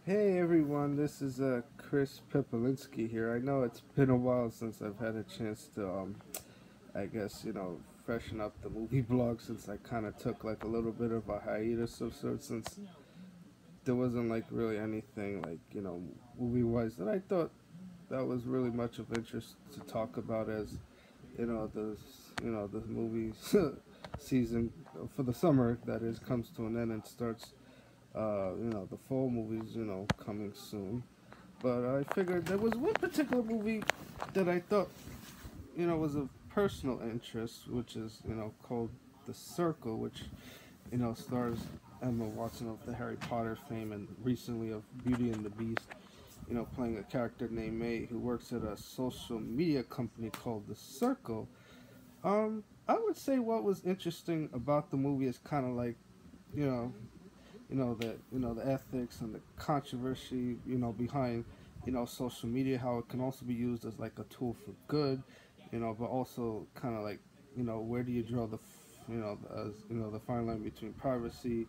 Hey everyone, this is Chris Pepelinski here. I know it's been a while since I've had a chance to, I guess, freshen up the movie blog since I kind of took like a little bit of a hiatus of sorts since there wasn't like really anything like, movie wise that I thought that was really much of interest to talk about as, the movie season for the summer that is comes to an end and starts, the fall movies, coming soon. But I figured there was one particular movie that I thought, was of personal interest, which is, called The Circle, which, stars Emma Watson of the Harry Potter fame and recently of Beauty and the Beast, playing a character named May who works at a social media company called The Circle. I would say what was interesting about the movie is kind of like, you know, the ethics and the controversy behind social media, how it can also be used as like a tool for good, but also kind of like where do you draw the fine line between privacy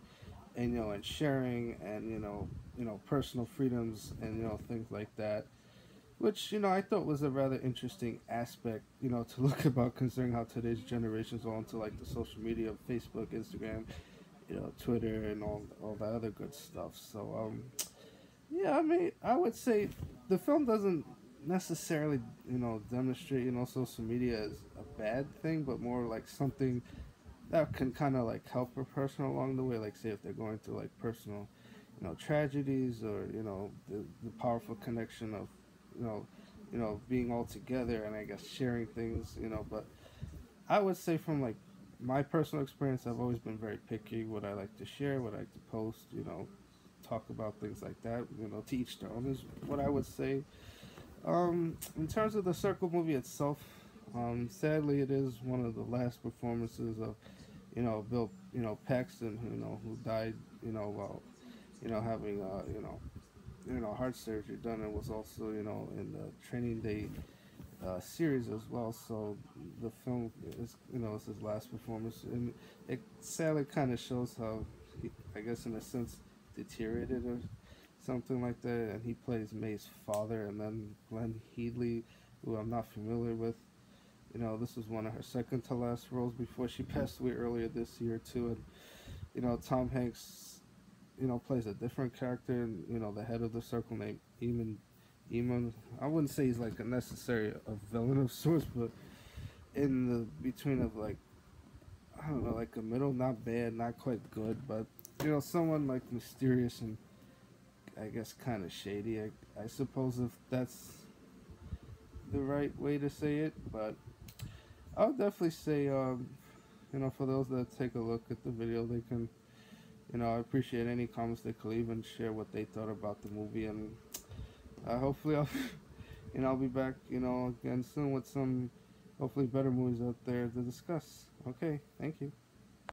and and sharing and personal freedoms and things like that, which I thought was a rather interesting aspect to look about, considering how today's generation's all into like the social media of Facebook, Instagram, Twitter and all that other good stuff. So yeah, I mean, I would say the film doesn't necessarily demonstrate social media as a bad thing, but more like something that can kind of like help a person along the way. Like say if they're going through like personal, tragedies, or the powerful connection of you know being all together and I guess sharing things. But I would say from like my personal experience, I've always been very picky what I like to share, what I like to post, talk about things like that. To each their own is what I would say. In terms of the Circle movie itself, sadly, it is one of the last performances of Bill Paxton, who died while having heart surgery done, and was also in the Training Day series as well. So the film is is his last performance, and it sadly kind of shows how he, I guess in a sense, deteriorated or something like that. And he plays May's father, and then Glenn Headley, who I'm not familiar with. This was one of her second to last roles before she passed away earlier this year too. And Tom Hanks, plays a different character, and the head of the circle named Eamon. I wouldn't say he's like a necessary a villain of sorts, but in the between of like I don't know, like a middle, not bad, not quite good, but someone like mysterious and I guess kind of shady. I suppose if that's the right way to say it, but I would definitely say for those that take a look at the video, they can I appreciate any comments they could leave and share what they thought about the movie, and hopefully I'll I'll be back again soon with some hopefully better movies out there to discuss. Okay, thank you.